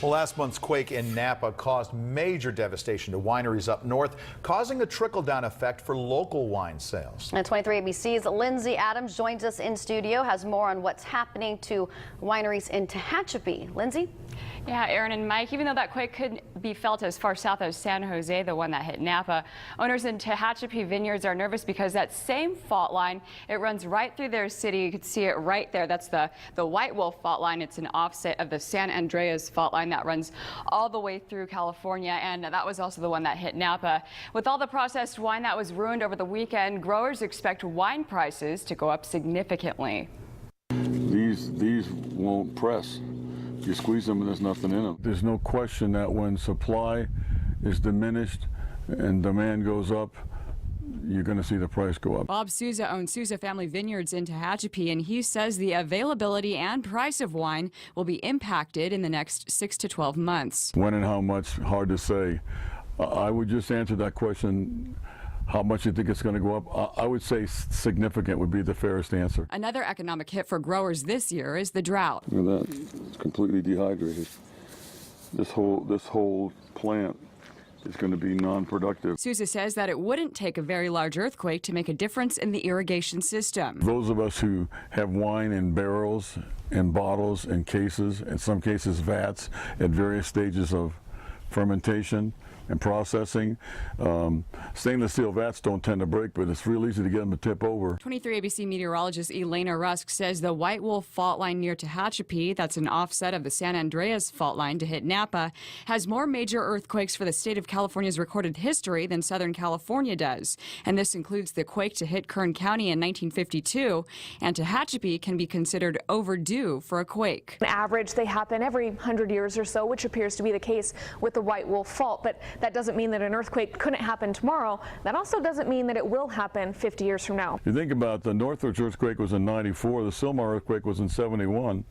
Well, last month's quake in Napa caused major devastation to wineries up north, causing a trickle-down effect for local wine sales. And 23 ABC's Lindsay Adams joins us in studio, has more on what's happening to wineries in Tehachapi. Lindsay? Yeah, Aaron and Mike, even though that quake could be felt as far south as San Jose, the one that hit Napa, owners in Tehachapi vineyards are nervous because that same fault line, it runs right through their city. You can see it right there. That's the White Wolf fault line. It's an offset of the San Andreas fault line that runs all the way through California, and that was also the one that hit Napa. With all the processed wine that was ruined over the weekend, growers expect wine prices to go up significantly. These won't press. You squeeze them and there's nothing in them. There's no question that when supply is diminished and demand goes up, you're going to see the price go up. Bob Souza owns Souza Family Vineyards in Tehachapi, and he says the availability and price of wine will be impacted in the next 6 to 12 months. When and how much, hard to say. I would just answer that question. How much you think it's going to go up? I would say significant would be the fairest answer. Another economic hit for growers this year is the drought. Look at that. It's completely dehydrated. This whole plant is going to be non-productive. Souza says that it wouldn't take a very large earthquake to make a difference in the irrigation system. Those of us who have wine in barrels and bottles and cases, in some cases vats, at various stages of fermentation and processing. Stainless steel vats don't tend to break, but it's real easy to get them to tip over. 23 ABC meteorologist Elena Rusk says the White Wolf fault line near Tehachapi, that's an offset of the San Andreas fault line to hit Napa, has more major earthquakes for the state of California's recorded history than Southern California does. And this includes the quake to hit Kern County in 1952, and Tehachapi can be considered overdue for a quake. On average, they happen every 100 years or so, which appears to be the case with the White Wolf fault. But that doesn't mean that an earthquake couldn't happen tomorrow. That also doesn't mean that it will happen 50 years from now. You think about the Northridge earthquake was in '94, the Sylmar earthquake was in '71.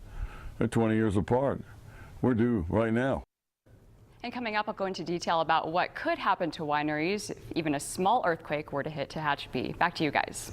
They're 20 years apart. We're due right now. And coming up, I'll go into detail about what could happen to wineries if even a small earthquake were to hit Tehachapi. Back to you guys.